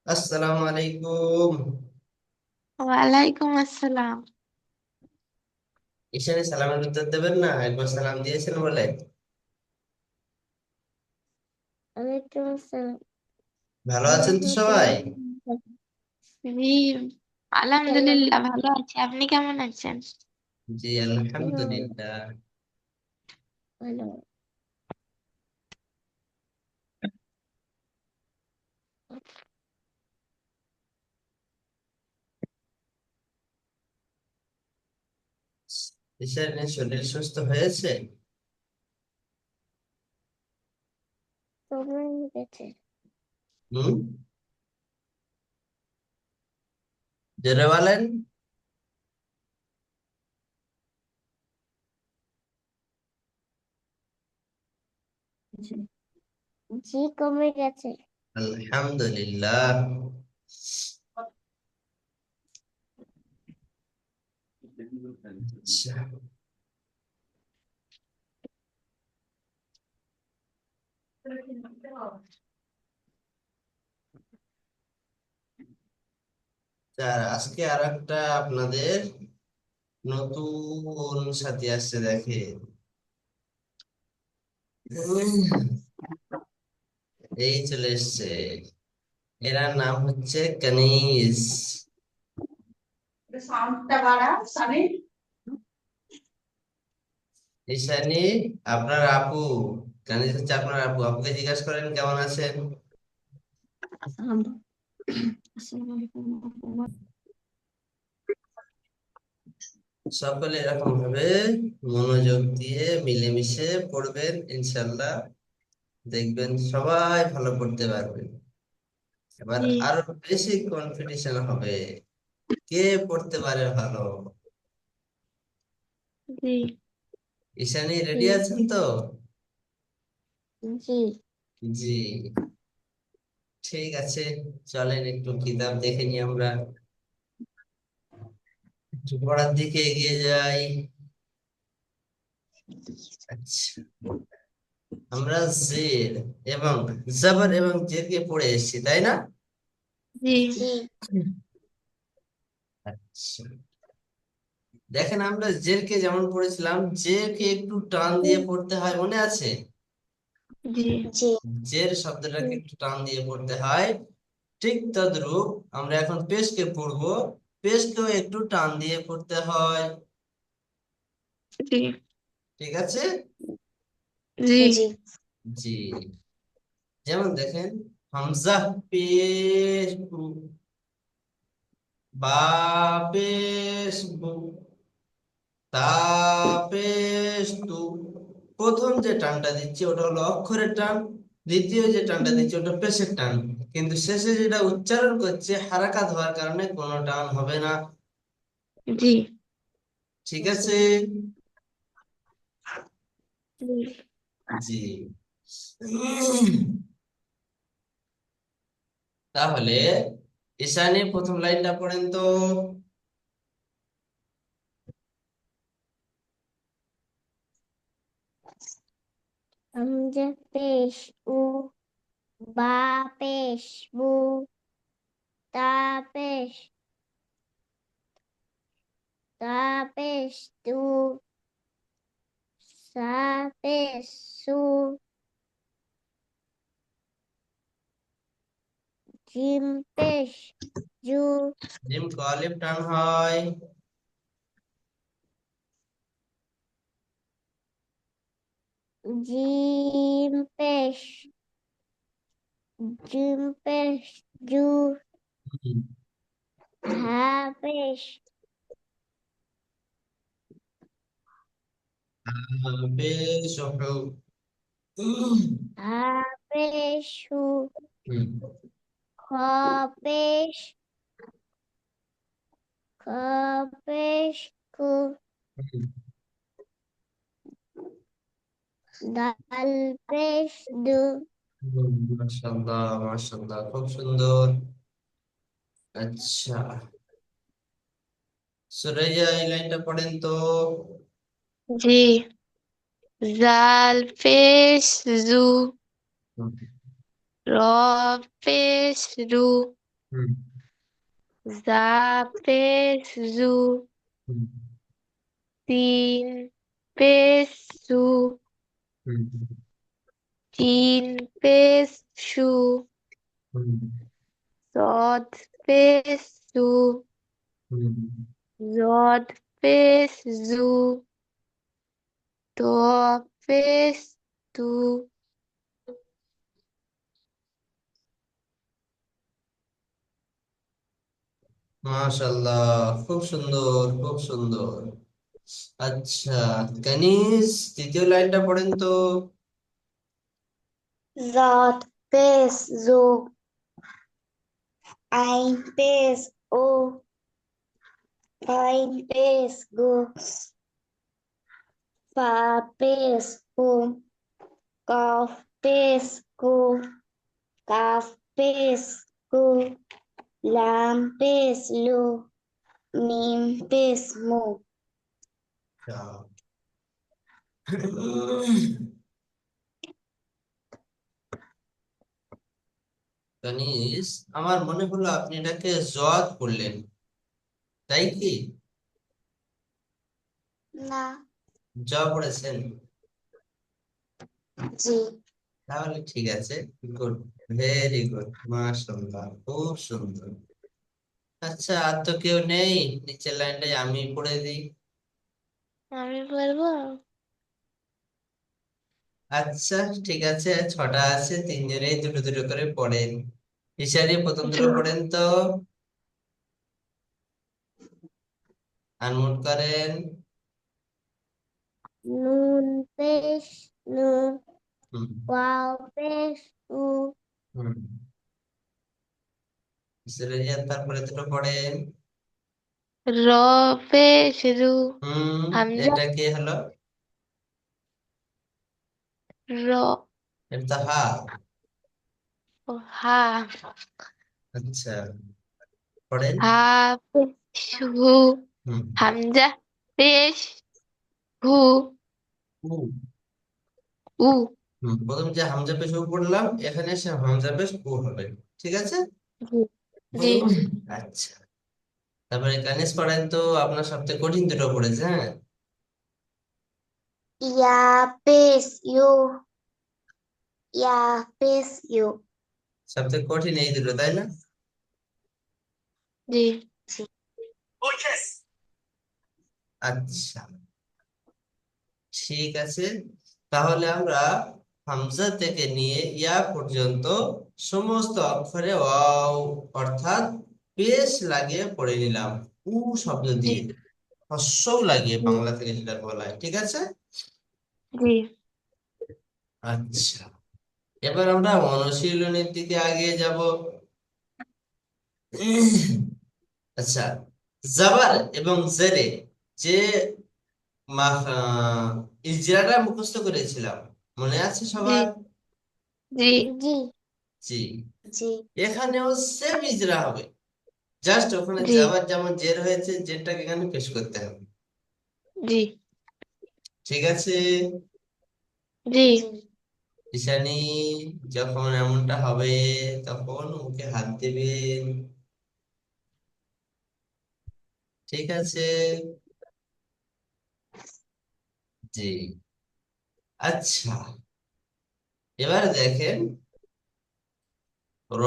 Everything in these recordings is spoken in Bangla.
আসসালামু আলাইকুম। ওয়ালাইকুম আসসালাম। ঈশানী সালামের উত্তর দেবেন না? একবার সালাম দিয়েছেন বলে। ওয়ালাইকুম আসসালাম। ভালো আছেন তো সবাই? জি, আলহামদুলিল্লাহ ভালো আছি। আপনি কেমন আছেন? জি আলহামদুলিল্লাহ। ভালো। ঈশানীর শরীর সুস্থ হয়েছে? তোমার গেছে। হুম, জোরে বলেন। জি, কমে গেছে। আলহামদুলিল্লাহ। আচ্ছা, আজকে আর একটা আপনাদের নতুন সাথী আসছে দেখে। এই চলে এসছে। এরার নাম হচ্ছে কানিজ। সাউন্ডটা বাড়া সানি। ঈশানী আপনার আপু। কানিজ হচ্ছে আপনার আপু। আপুকে জিজ্ঞাসা করেন কেমন আছেন। আসসালামু আলাইকুম। সকলে এরকম ভাবে মনোযোগ দিয়ে মিলেমিশে পড়বেন, ইনশাল্লাহ দেখবেন সবাই ভালো করতে পারবেন। এবার জি, আরো বেশি কম্পিটিশন হবে, কে পড়তে পারে ভালো। জি, ঈশানী জি, রেডি আছেন তো? জি, জি, ঠিক আছে। চলেন একটু কিতাব দেখে নিই আমরা, একটু পড়ার দিকে এগিয়ে যাই। আচ্ছা, আমরা জের এবং জবর এবং জেরকে পড়ে এসেছি, তাই না? জি, আচ্ছা, দেখেন আমরা জেরকে যেমন পড়েছিলাম, জেরকে একটু টান দিয়ে পড়তে হয়, মনে আছে? জি, জি, জের শব্দটাকে একটু টান দিয়ে পড়তে হয়। ঠিক তদ্রূপ আমরা এখন পেশকে পড়বো, পেশকেও একটু টান দিয়ে পড়তে হয়। জি, ঠিক আছে। জি, জি, জি, যেমন দেখেন, হামজা পেশ বু, বা পেশ বু, তা পেশ তু। প্রথম যে টানটা দিচ্ছি ওটা হলো অক্ষরের টান, দ্বিতীয় যে টানটা দিচ্ছি ওটা পেশের টান। কিন্তু শেষে যেটা উচ্চারণ করছে হারাকাত হওয়ার কারণে কোনো টান হবে না। জি, ঠিক আছে। জি, তাহলে ঈশানী প্রথম লাইনটা পড়েন তো। হামজা পেশ উ, বা পেশ বু, তা পেশ, তা পেশ তু, সা পেশ সু, জিম পেশ জু, জিম ক আলিফ টান হয়। জিম পেশ, জিম পেশ জু, হুম। হা পেশ, বেশ হা পেশ হু, হুম। খ পেশ, খ পেশ কু, দাল পেশ দু। মাশাআল্লাহ মাশাআল্লাহ, খুব সুন্দর। আচ্ছা, সুরাইয়া এই লাইনটা পড়েন তো। জি, জাল পেশ জু, হুম। র পেশ রু, হুম জা পেশ জু, হুম সিন পেশ সু, হুম চিন পেশ সু, হুম সদ পেশ সু, হুম জদ পেশ জু, ত পেশ তু। মাশাআল্লাহ, খুব সুন্দর, খুব সুন্দর। আচ্ছা, কানিজ, দ্বিতীয় লাইনটা পড়েন তো। জদ পেশ জু, আইন পেশ ও, আইন পেশ গু, ফা পেশ কু, কফ পেশ কু, কাফ পেশ কু, লাম পেশ লু, মিম পেশ মু। আচ্ছা। কানিজ, আমার মনে হলো আপনি এটাকে জদ করলেন, তাই কি? না। জ পড়েছেন? জি। তাহলে ঠিক আছে। গুড, ভেরি গুড, মাশাআল্লাহ, খুব সুন্দর। আচ্ছা, আর তো কেউ নেই, নিচের লাইনটাই আমি পড়ে দিই। আমি বলবো। আচ্ছা, ঠিক আছে, ছটা আছে, তিনজনেই দুটো দুটো করে পড়েন। ঈশানী, প্রথম জি। দুটো পড়েন তো। আনমুট করেন। নুন পেশ নু, হুম ওয়াও পেশ উ, হুম সুরাইয়া, তারপরে দুটো পড়েন। র পেশ রু, হুম হামজা এটা কি হলো? র, এটা তো হা। ও হা, আচ্ছা, পড়েন। হা পেশ হু, হুম হামজা পেশ হু, উ। উ। প্রথম যে হামজা পেশ উ পড়লাম, এখানে এসে হামজা পেশ উ হবে। ঠিক আছে। জি। জি। আচ্ছা, তারপরে কানিস পড়েন তো, আপনার সবথেকে কঠিন দুটো পড়েছে, হ্যাঁ। ইয়া পেশ ইউ, ইয়া পেশ ইউ। সবথেকে কঠিন এই দুটো, তাই না? জি। আচ্ছা, ঠিক আছে, তাহলে আমরা হামজা থেকে নিয়ে ইয়া পর্যন্ত সমস্ত অক্ষরে ওয়াও অর্থাৎ পেশ লাগিয়ে পড়ে নিলাম, উ শব্দ জি। দিয়ে, হ্রস্বও লাগিয়ে, জি। বাংলা থেকে যেটা বলা হয়, ঠিক আছে। জি। আচ্ছা, এবার আমরা অনুশীলনের দিকে আগিয়ে যাব। আচ্ছা, জাবার এবং জেরে যে ইজরাটা মুখস্থ করেছিলাম, মনে আছে জি। সবার? জি। জি। জি, জি। এখানেও সেম ইজরা হবে, জাস্ট ওখানে জি। যাবার যেমন জের হয়েছে, জেরটাকে এখানে পেশ করতে হবে। জি। ঠিক আছে। জি। ঈশানী, যখন এমনটা হবে তখন মুখে হাত দেবেন, ঠিক আছে? জি। আচ্ছা, এবার দেখেন, র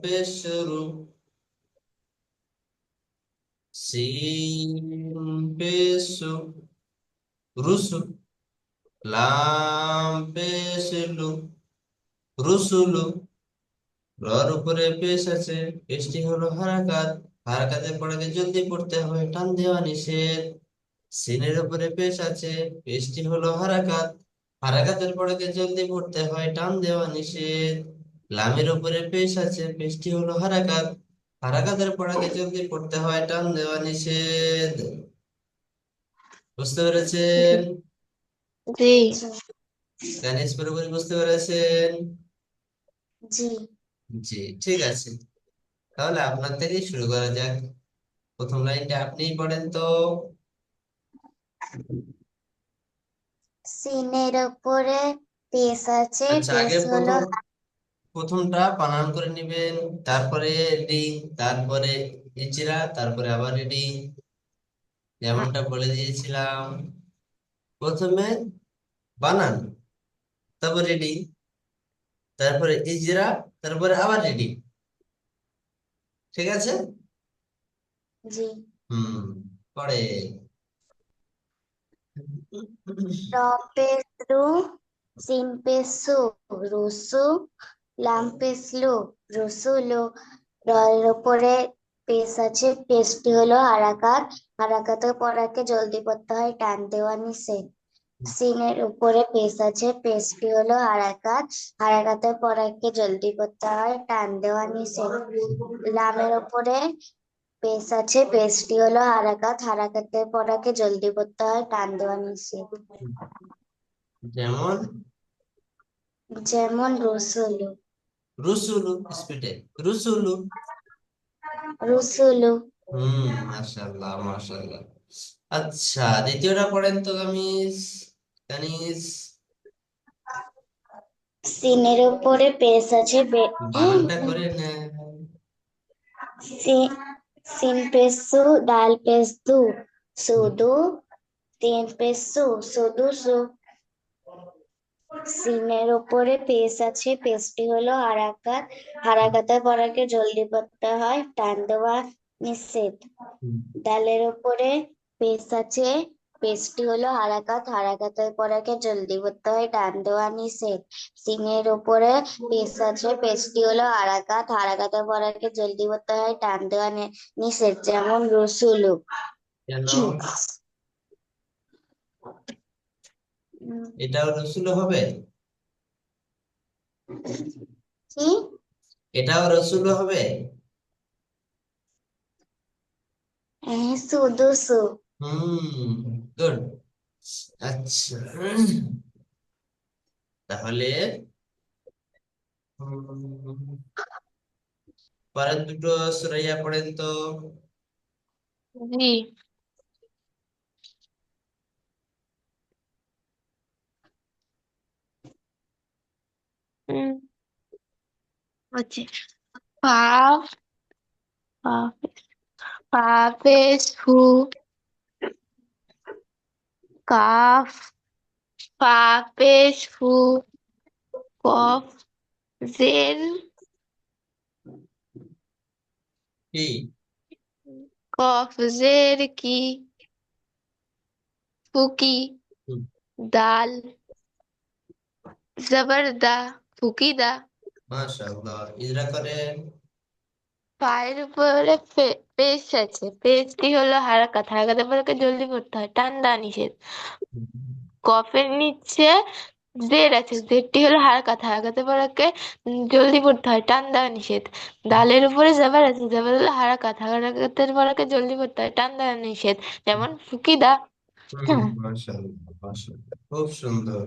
পেশ রু, সিন পেশ সু, রুসু, লাম পেশ লু, রুসুলু। রর উপরে পেশ আছে, পেশটি হলো হারাকাত, হারাকাতের পরে জলদি পড়তে হবে, টান দেওয়া নিষেধ। সিনের উপরে পেশ আছে, পেশটি হলো হারাকাত, হারাকাতের পরে জলদি পড়তে হয়, টান দেওয়া নিষেধ। লামের উপরে পেশ আছে, পেশটি হলো হারাকাত, হারাকাতের পরে জলদি পড়তে হয়, টান দেওয়া নিষেধ। বুঝতে জি। পেরেছেন? জি। গানিস পুরোপুরি বুঝতে পেরেছেন? জি। জি, ঠিক আছে, তাহলে আপনার থেকেই শুরু করা যাক। প্রথম লাইনটা আপনিই পড়েন তো। সিনের উপরে পেশ আছে, আচ্ছা, পেশ আগে হলো প্রথম, প্রথমটা বানান করে নেবেন, তারপরে রিডিং, তারপরে ইজরা, তারপরে আবার রিডিং, যেমনটা বলে দিয়েছিলাম। প্রথমে বানান, তারপর রিডিং, তারপরে ইজরা, তারপরে আবার রিডিং। ঠিক আছে? জি। হুম। পরে রপেসু, সিমপেসু, রুসু, লামপেসলু, রুসুলু। রয়ের উপরে পেশ আছে, পেশটি হলো হারাকাত, হারাকাতের পরাকে জলদি পড়তে হয়, টান দেওয়া নিষেধ। সিনের উপরে পেশ আছে, পেশটি হলো হারাকাত, হারাকাতের পরাকে জলদি পড়তে হয়, টান দেওয়া নিষেধ। লামের উপরে পেশ আছে, পেশটি হলো হারাকাত, হারাকাতের পরাকে জলদি পড়তে হয়, টান দেওয়া নিষেধ। যেমন যেমন রসুলু, রুসুলু, স্পিডে রুসুলু। রসুলু। মাশাআল্লাহ মাশাআল্লাহ। আচ্ছা, দ্বিতীয়টা পড়েন তো কামিজ। কানিজ। সিনের উপরে পেশ আছে, বানানটা করে নেন। সি- সিন পেসু, ডাল পেস দু, হুম, সুদু, তিন পেসু, সুদু সু। সিনের উপরে পেশ আছে, পেশটি হলো হারাকাত, হুম, হারাকাতের পরাকে জলদি পড়তে হয়, টান দেওয়া নিষেধ। হুম, ডালের উপরে পেশ আছে, পেশটি হলো হারাকাত, হারাকাতের পরাকে জলদি পড়তে হয়, টান দেওয়া নিষেধ। সিংহের উপরে পেশ আছে, পেশটি হলো হারাকাত, হারাকাতের পরাকে জলদি পড়তে হয়, টান দেওয়া নিষেধ। যেমন রসুলু। কেন? উম, এটাও রসুলো হবে? কি? এটাও রসুলো হবে? সুদুসু। গুড। আচ্ছা, তাহলে উম, পরের দুটো সুরাইয়া পড়েন তো। জি। উম, হচ্ছে পা, পা, পা পেশ হু, কাফ, পা পেশ হু, কফ, জের, কি? কফ জের কি, ফুকি, হুম, দাল, জবরদা, ফুকিদা। মাশাআল্লাহ। ইজরা করেন। পায়ের উপরে পেশ আছে, পেশটি হলো হারাকাত, হারাকাতের পরে জলদি পড়তে হয়, টান দেওয়া নিষেধ। হুম, কফের নিচে জের আছে, জেরটি হলো হারাকাত, হারাকাতের পরে জলদি পড়তে হয়, টান দেওয়া নিষেধ। দালের উপরে জবর আছে, জবর হলো হারাকাত, হারাকাতের পরে জলদি পড়তে হয়, টান দেওয়া নিষেধ। যেমন ফুকিদা। মাশাআল্লাহ মাশাআল্লাহ, খুব সুন্দর।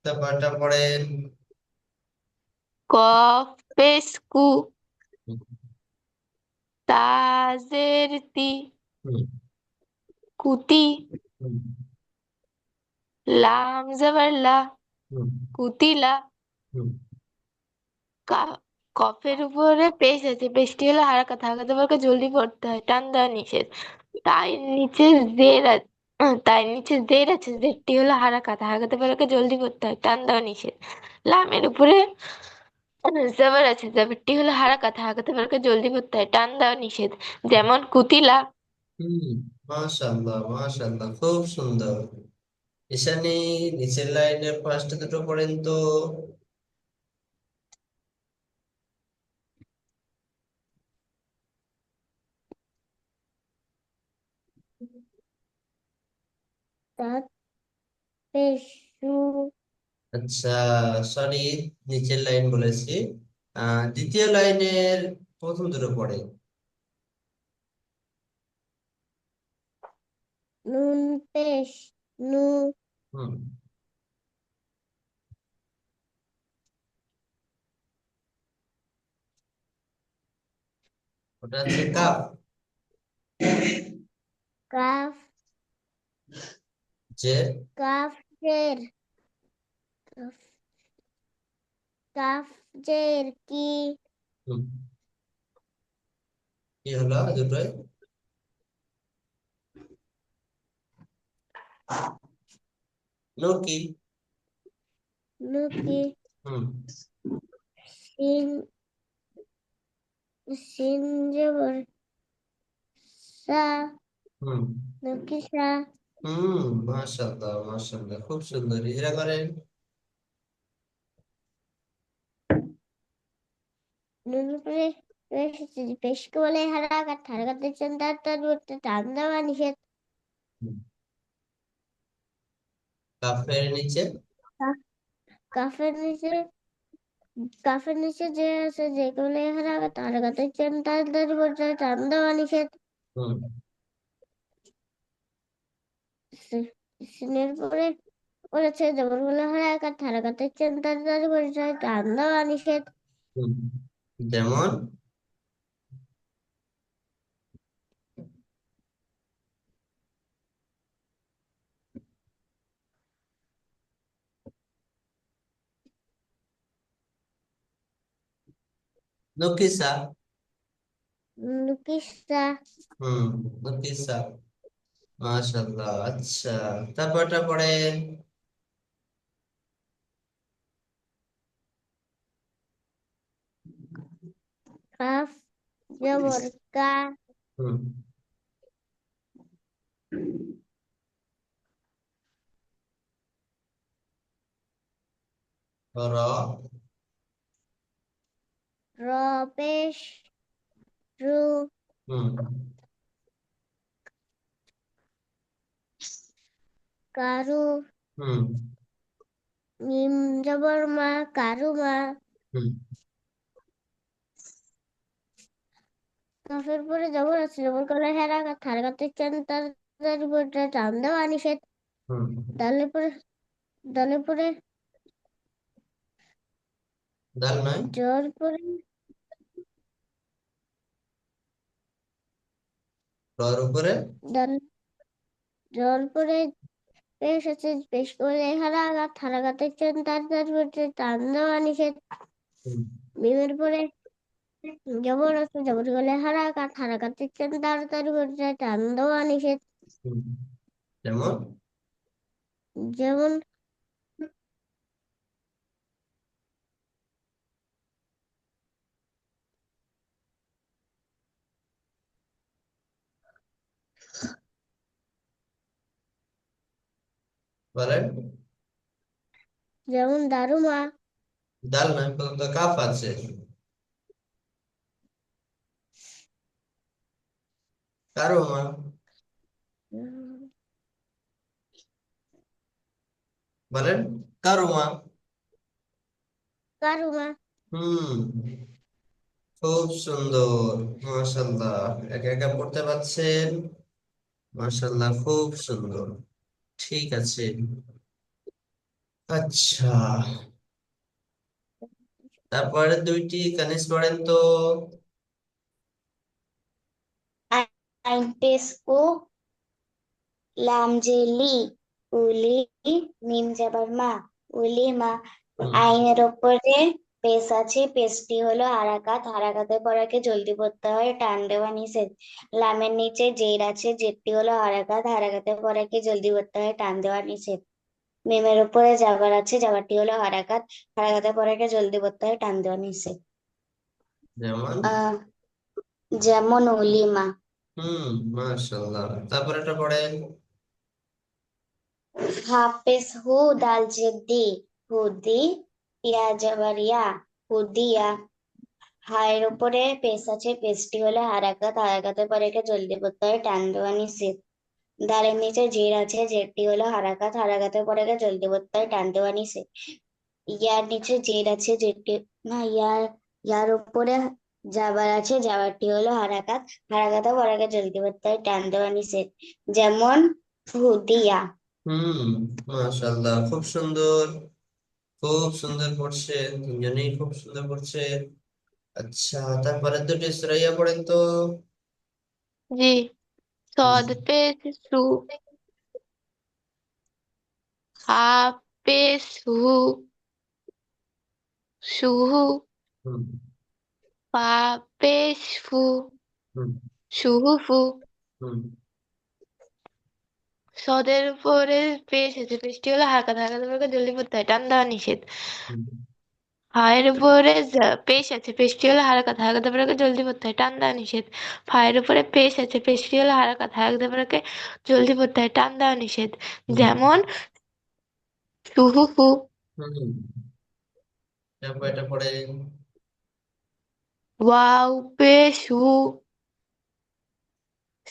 তারপরটা পড়েন। কফ পেশ কু, হুম, তাজের তি, হুম, কুতি, হুম, লাম জবর লা, হুম, কুতিলা। হুম, কফের উপরে পেশ আছে, পেশটি হলো হারাকাত, হারাকাতের পরে জলদি পড়তে হয়, টান দেওয়া নিষেধ। তাই নিচে জের আছে, তাই নিচে জের আছে, জেরটি হলো হারাকাত, হারাকাতের পরে জলদি পড়তে হয়, টান দেওয়া নিষেধ। লামের উপরে জবর আছে, জবরটি হলো হারাকাত, হারাকাতের পরে জলদি পড়তে হয়, টান দেওয়া নিষেধ। যেমন কুতিলা। হুম, মাশাআল্লাহ মাশাআল্লাহ, খুব সুন্দর। ঈশানী, নিচের লাইনের ফার্স্ট দুটো পড়েন তো। তার পেশু, আচ্ছা, সরি, নিচের লাইন বলেছি। দ্বিতীয় লাইনের প্রথম দুটো পড়ে। নুন পেশ নু, হুম, ওটা হচ্ছে কাপ। কাফ, যে কাফের, কাফ, জের কি, হুম, কি হলো দুটোই? নো কি? নু কি, হুম। সিন, সিন জবর সা, হুম। নকিসা। হুম, মাশাআল্লাহ মাশাআল্লাহ, খুব সুন্দর, এরা করেন। নুন উপরে পেশকে বলে হারাকাত, হারাকাতের চিন্তার তার করতে টান দেওয়া নিষেধ। হুম। কাফের নিচে। কা- কাফের নিচে, কাফের নিচে যে আছে যে বলে হারাকাত, হারাকাতের চিন্তার তার করতে টান দেওয়া নিষেধ। হুম। সিনের পরে বলেছে যেমন বলে হারাকাত, হারাকাতের চিন্তার তার করতে টান দেওয়া নিষেধ। হুম। যেমন নকিসা। নকিসা, হুম, নকিসা, মাশাআল্লাহ। আচ্ছা, তারপরটা পড়েন। কাফ জবর কা, হুম। র। র পেশ রু, হুম। কারু, হুম। মিম জবর মা, কারুমা। হুম। কাফের পরে জবর আছে, জবর করলে হেরাকাত, হারাকাতের চান তার তার উপরে টান দেওয়া নিষেধ। হুম। দালের পরে, দালের পরে দাল নয়। জোর পরে, রর উপরে। দাল জোর পরে পেশ আছে, পেশ করলে হারাকাত, হারাকাতের চান তার তার উপরে টান দেওয়া নিষেধ। হুম। মিমের পরে জবর আছে, জবর করলে হারাকাত, হারাকাতের চান তার তার উপরে টান দেওয়া নিষেধ। হুম। যেমন যেমন বলেন। যেমন দারুমা, দাল নয়, তো কাফ আছে। কারো মা। বলেন। কারো মা। কারুমা। হুম, খুব সুন্দর, মাশাআল্লাহ, একা একা পড়তে পারছেন, মাশাআল্লাহ, খুব সুন্দর। ঠিক আছে। আচ্ছা, তারপরে দুইটি কানিস পড়েন তো। আইন পেশ ও, লাম যে লি, উলি, মিম যাবার মা, উলি মা। হুম। আইনের ওপরে পেশ আছে, পেশটি হলো হারাকাত, হারাকাতের পরাকে জলদি পড়তে হয়, টান দেওয়া নিষেধ। লামের নিচে জের আছে, জেরটি হলো হারাকাত, হারাকাতের পরাকে জলদি পড়তে হয়, টান দেওয়া নিষেধ। মিমের উপরে জাবার আছে, জাবারটি হলো হারাকাত, হারাকাতের পরাকে জলদি পড়তে হয়, টান দেওয়া নিষেধ। যেমন। আহ যেমন উলিমা। হুম, মাশাআল্লাহ, তারপরে এটা পড়েন। হাফেজ হু, দাল জেদ্দি, হুদি, ইয়া জাবারিয়া, হুদিয়া। হায়ের উপরে পেশ আছে, পেশটি হলো হারাকাত, হারাকাতের পরে একে জলদি পড়তে হয়, টান দেওয়া নিষেধ। দালের নিচে জের আছে, জেরটি হলো হারাকাত, হারাকাতের পরে একে জলদি পড়তে হয়, টান দেওয়া নিষেধ। ইয়ার নিচে জের আছে, জেরটি না ইয়ার, ইয়ার উপরে জাবার আছে, জাবারটি হলো হারাকাত, হারাকাতের পরে একে জলদি পড়তে হয়, টান দেওয়া নিষেধ। যেমন হুদিয়া। হুম, মাশাআল্লাহ, খুব সুন্দর, খুব সুন্দর পড়ছে, তিনজনেই খুব সুন্দর পড়ছে। আচ্ছা, তারপরে দুটি সুরাইয়া পড়েন তো। जी হুম। सौद पे सु हा पे सु शुहु হুম। পা পেশ ফু, হুম। শুহু ফু। হুম। সদের উপরে পেশ আছে, পেশটি হলো হালকা, হালকা করে জলদি পড়তে হয়, টান দেওয়া নিষেধ। হুম। ফায়ের উপরে পেশ আছে, পেশটি হলো হালকা, হালকা করে জলদি পড়তে হয়, টান দেওয়া নিষেধ। ফায়ের উপরে পেশ আছে, পেশটি হলো হালকা, হালকা করে জলদি পড়তে হয়, টান দেওয়া নিষেধ। হুম। যেমন শুহু ফু। হুম। তারপর এটা পড়ে। ওয়াও পেশ হু,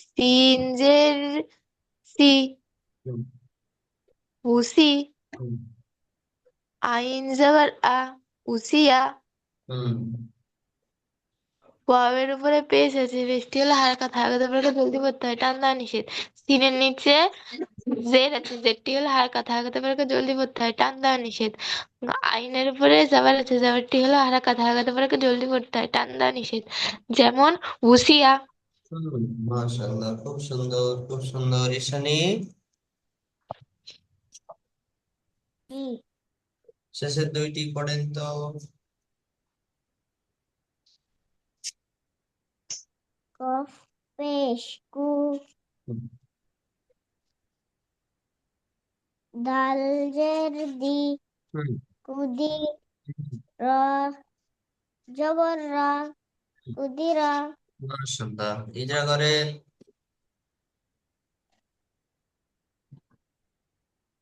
সিন জের সি, হুম। হুসি। হুম। আইন জবর আ, উসিয়া। হুম। ওয়াওয়ের উপরে পেশ আছে, পেশটি হলো হালকা, হালকা করে জলদি পড়তে হয়, টান দেওয়া নিষেধ। সিনের নিচে জের আছে, জেরটি হলো হালকা, হালকা করে জলদি পড়তে হয়, টান দেওয়া নিষেধ। আইনের উপরে জাবার আছে, জাবারটি হলো হালকা, হালকা করে জলদি পড়তে হয়, টান দেওয়া নিষেধ। যেমন উসিয়া। হুম। মাশাআল্লাহ, খুব সুন্দর, খুব সুন্দর ঈশানী। জি। শেষের দুইটি পড়েন তো। কফ পেশ কু, হুম। দাল জের দি, হুম। কুদি। র জবর রা, কুদিরা। মাশাআল্লাহ, ইজা করেন।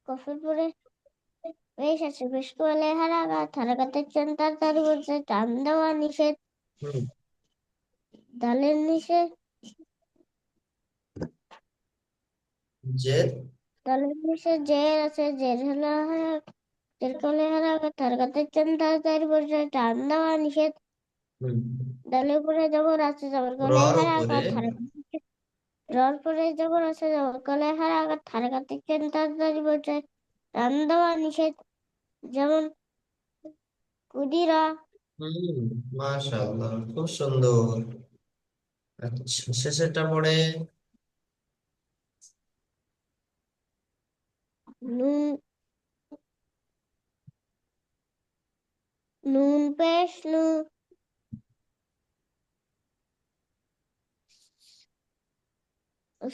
কফের পরে পেশ আছে, পেশ করলে হারাকাত, হারাকাতের চেন তাড়াতাড়ি বলছে, টান দেওয়া নিষেধ। হুম। দালের নিচে, জের। দালের নিচে জের আছে, জের হলো জের করলে হারাকাত, হারাকাতের চেন তাড়াতাড়ি বলছে, টান দেওয়া নিষেধ। হুম। দালের উপরে জবর আছে, জবর করলে রর উপরে। হারাকাত, হারাকাত। রর পরে জবর আছে, জবর করলে হারাকাত, হারাকাতের চেন তাড়াতাড়ি বলছে, টান দেওয়া নিষেধ। যেমন কুদিরা। হুম। মাশাআল্লাহ, খুব সুন্দর। আচ্ছা, শেষেরটা পড়ে। নুন, নুন পেশ নু,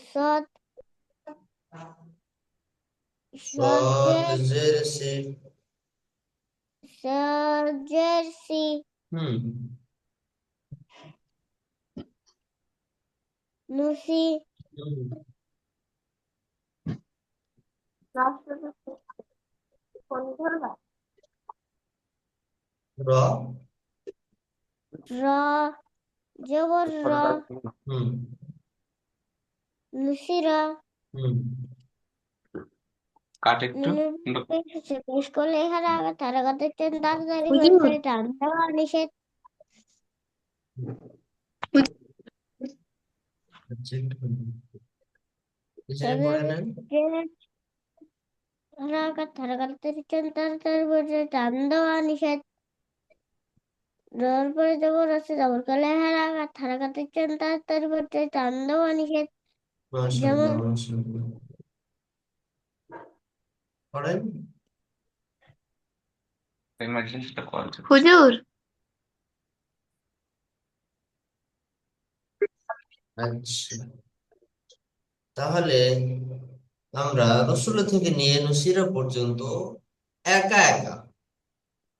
সৎ, সদ সজের, জের সে। সজের সি, হুম। নুসি। হুম। র। র জবর র, হুম। নুসিরা। হুম। নুনের পেশ আছে, পেশ করলে হারাকাত, হারাকাতের চেন তাড়াতাড়ি বলছে, টান দেওয়া নিষেধ। আচ্ছা, পিছনে সজের পড়ে নেন। জের হারাকাত, হারাকাতের চেন তাড়াতাড়ি বলছে, টান দেওয়া নিষেধ। রর পরে জবর আছে, জবর করলে হারাকাত, হারাকাতের চেন তাড়াতাড়ি বলছে, টান দেওয়া নিষেধ। যেমন মাশাআল্লাহ, মাশাআল্লাহ। পড়েন। হুজুর। আচ্ছা, তাহলে আমরা রসুল থেকে নিয়ে নুসিরা পর্যন্ত একা একা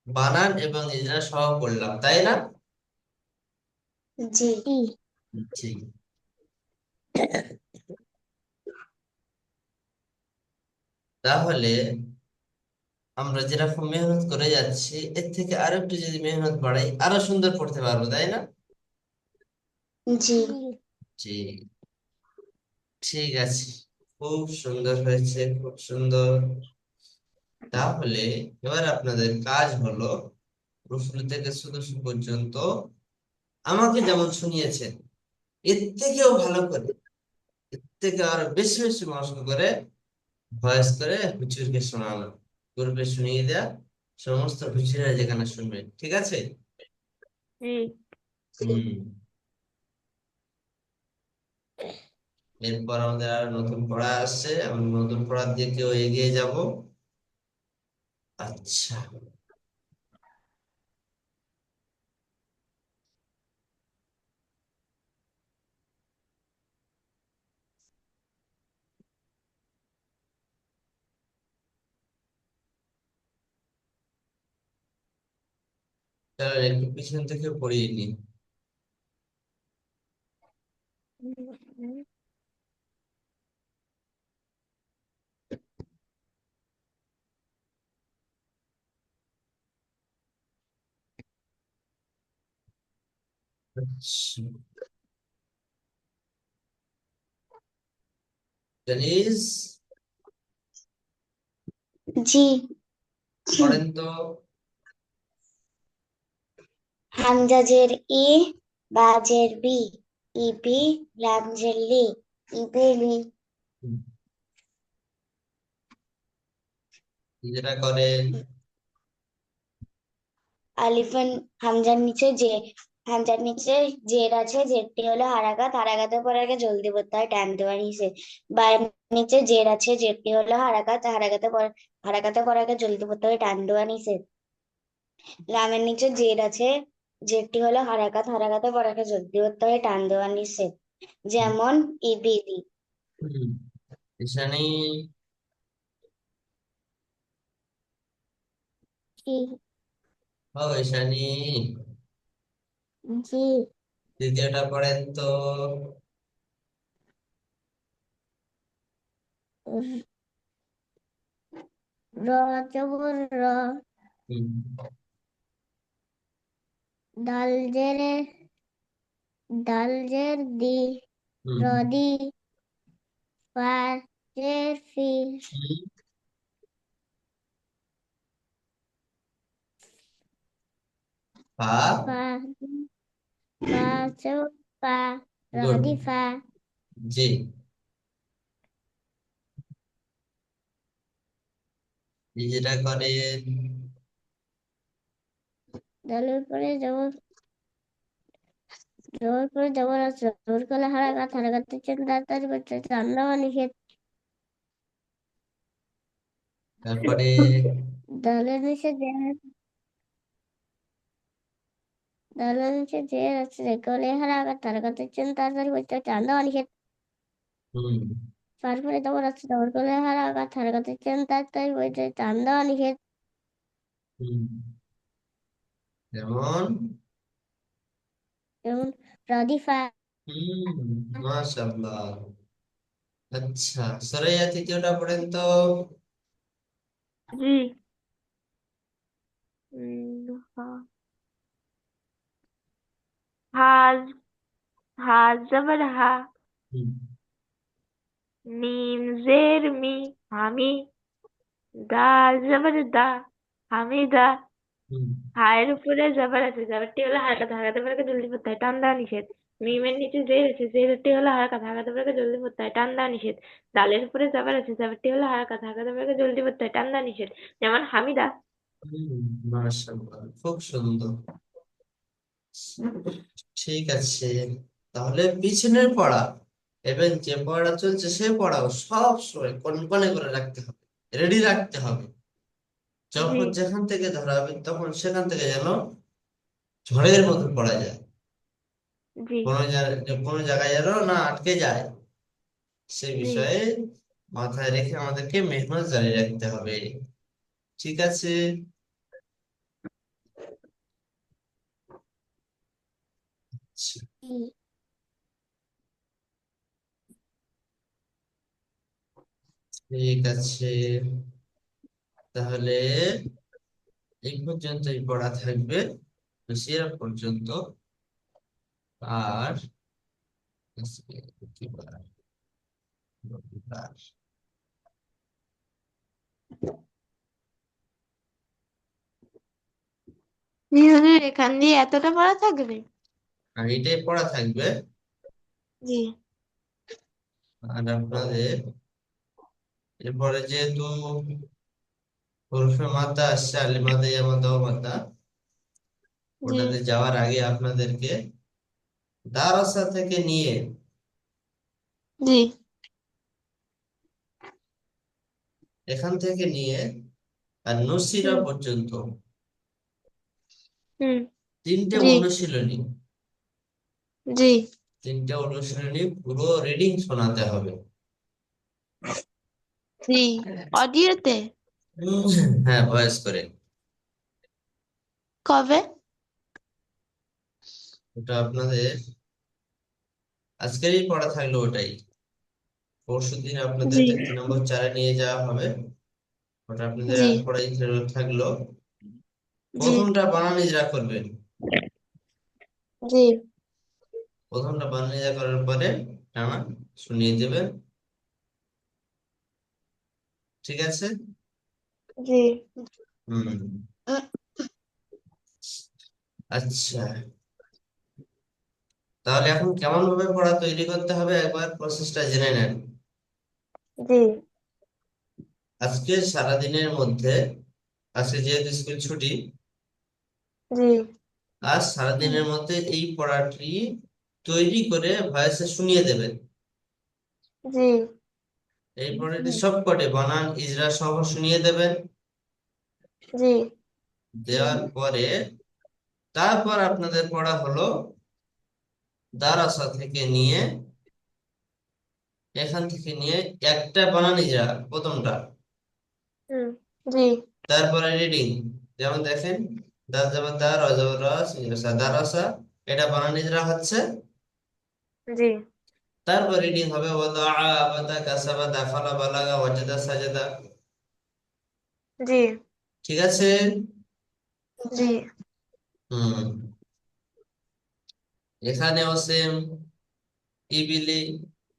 বানান এবং ইজরা সহ করলাম, তাই না? জি। জি। তাহলে আমরা যেরকম মেহনত করে যাচ্ছি, এর থেকে আরো একটু যদি মেহনত বাড়াই, আরো সুন্দর পড়তে পারবো, তাই না? জি। জি। ঠিক আছে, খুব সুন্দর হয়েছে, খুব সুন্দর। তাহলে এবার আপনাদের কাজ হলো রসুল থেকে সুদূর পর্যন্ত আমাকে যেমন শুনিয়েছেন, এর থেকেও ভালো করে, এর থেকে আরো বেশি বেশি মশলা করে ভয়েস করে হুজুরকে শোনানো, গ্রুপে শুনিয়ে দেয়া, সমস্ত হুজুরা যেখানে শুনবে, ঠিক আছে? জি। হুম। এরপর আমাদের আর নতুন পড়া আসছে, আমরা নতুন পড়ার দিকেও এগিয়ে যাব। আচ্ছা। চলো একটু পিছন থেকে পড়িয়ে নি। আচ্ছা, জানিস জি। পড়েন তো। হামজাজের ই, বাজের বি, ইবি, লামজের লি, ইবেলি। হুম, যেটা করেন। আলিফান হামজার নিচে যে, হামজার নিচে জের আছে, জেরটি হলো হারাকাত, হারাকাতের পর আগে জলদি পড়তে হয়, টান দেওয়া নিষেধ। বায়ের নিচে জের আছে, জেরটি হলো হারাকাত, হারাকাতের পর আগে জলদি পড়তে হয়, টান দেওয়া নিষেধ। লামের নিচে জের আছে, জেরটি হলো হারাকাত, হারাকাতের পর আগে জলদি পড়তে হয়, টান দেওয়া নিষেধ। যেমন ইবিলি। হুম, ঈশানী জি। ও ঈশানী, জি। দ্বিতীয়টা পড়েন তো। র জবর র, হুম, ডাল জেরে, ডাল জের দি, হুম, রদি, ফা জের ফি, হুম, পা। ফা, ফা জবর ফা, গুড। রদি ফা। জি। এই যেটা করেন। ডালের পরে জবর, জবর পরে জবর আছে, জবর করলে হারাকাত, হারাকাতের জন্য তাড়াতাড়ি করতে রান্না নিষেধ। তারপরে ডালের নিচে জের, ডালের নিচে জের আছে, করলে হারাকাত, হারাকাতের জন্য তাড়াতাড়ি করতে রান্না নিষেধ। হুম, তারপরে জবর আছে, জবর করলে হারাকাত, হারাকাতের জন্য তাড়াতাড়ি করতে রান্না নিষেধ। হুম, যেমন। যেমন রাদিফা। হুম, মাশাআল্লাহ। আচ্ছা, সরাইয়া তৃতীয়টা পড়েন তো। জি। হা, হাজ, হাজ জবর হা, হুম, মিম জের মি, হামি, দাল জবর দা, হামিদা। হুম, হায়ের উপরে জবর আছে, জবরটি হলো হারকাত, হারকাতের পরে জলদি পড়তে হয়, টান দেওয়া নিষেধ। মিমের নিচে জের আছে, জেরটি হলো হারকাত, হারকাতের পরে জলদি পড়তে হয়, টান দেওয়া নিষেধ। দালের উপরে জবর আছে, জবরটি হলো হারকাত, হারকাতের পরে জলদি পড়তে হয়, টান দেওয়া নিষেধ। যেমন হামিদা। হুম, মাশাআল্লাহ, খুব সুন্দর। ঠিক আছে, তাহলে পিছনের পড়া এবং যে পড়া চলছে সে পড়াও সব সময় কনকনে করে রাখতে হবে, রেডি রাখতে হবে। জি। যখন যেখান থেকে ধরা হবে তখন সেখান থেকে যেন ঝড়ের মতো পড়া যায়। জি। কোনো জায়গায় যেন না আটকে যায়, সে জি। বিষয়ে মাথায় রেখে আমাদেরকে মেহনত জারি রাখতে হবে। ঠিক আছে। আচ্ছা, ঠিক আছে, তাহলে এই পর্যন্তই পড়া থাকবে, সেরা পর্যন্ত। আর আজকে কি বার? রবিবার। জি হুজুর, এখান দিয়ে এতটা পড়া থাকবে? আর এটাই পড়া থাকবে। জি। আর আপনাদের এরপরে যেহেতু হরফে মাদ্দা আসছে, আলিফ মাদ্দা, ইয়া মাদ্দা, ওয়া মাদ্দা, জি। ওটাতে যাওয়ার আগে আপনাদেরকে দারাসা থেকে নিয়ে জি। এখান থেকে নিয়ে আর নুসিরা হুম। পর্যন্ত হুম। তিনটে জি। অনুশীলনী, জি। তিনটে অনুশীলনী পুরো রিডিং শোনাতে হবে। জি। অডিওতে? হ্যাঁ, ভয়েস করে। কবে? ওটা আপনাদের আজকেরই পড়া থাকলো ওটাই। পরশুদিন আপনাদের জি 3 নম্বর 4-এ নিয়ে যাওয়া হবে। ওটা আপনাদের জি আজ পড়াই থাকলো। জি প্রথমটা বানান ইজরা করবেন। জি প্রথমটা বানান ইজরা করার পরে টানা শুনিয়ে দেবেন। ঠিক আছে? জি হুম। আচ্ছা, তাহলে এখন কেমন ভাবে পড়া তৈরি করতে হবে একবার প্রসেসটা জেনে নেন। জি আজকে সারাদিনের মধ্যে, আজকে যেহেতু স্কুল ছুটি, জি আজ সারাদিনের মধ্যে এই পড়াটি তৈরি করে ভয়েসে শুনিয়ে দেবেন। জি এই পড়াটি সবকটে বানান ইজরা সহ শুনিয়ে দেবেন। জি দেওয়ার পরে তারপর আপনাদের পড়া হলো দারাসা থেকে নিয়ে, এখান থেকে নিয়ে একটা বানান ইজরা প্রথমটা, হুম জি তারপরে রিডিং। যেমন দেখেন, দাস যাবার দা, র যাবার রস, ইজরা দারাসা, এটা বানান ইজরা হচ্ছে। জি তারপর রিডিং হবে ওয়াদা, আবাদা, কাসাবা, দাখালা, বালাগা, ওয়াজাদা, সাজাদা। জি ঠিক আছে? জি হুম। এখানেও সেম। ইবিলি,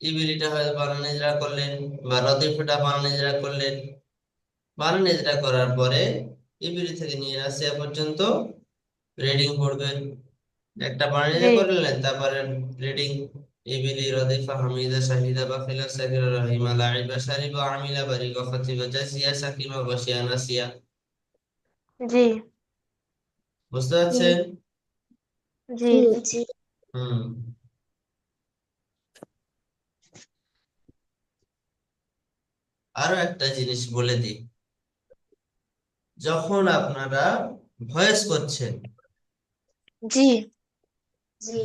ইবিলিটা হয়তো বানান ইজরা করলেন, বা রদিফটা বানান ইজরা করলেন। বানান ইজরা করার পরে ইবিলি থেকে নিয়ে আসিয়া পর্যন্ত রিডিং পড়বেন। একটা বানান ইজরা জি করলেন, তারপরে রিডিং। ইবিলি, রদিফা, হামিদা, শাহিদা, বাখিলা, সাকিরা, রহিমা, লাইবা, শারিবা, আমিলা, বারিকা, খাতিবা, জাসিয়া, সাকিমা, বসিয়া, নাসিয়া। জি বুঝতে পারছেন? জি জি হুম। আরো একটা জিনিস বলে দিই, যখন আপনারা ভয়েস করছেন, জি জি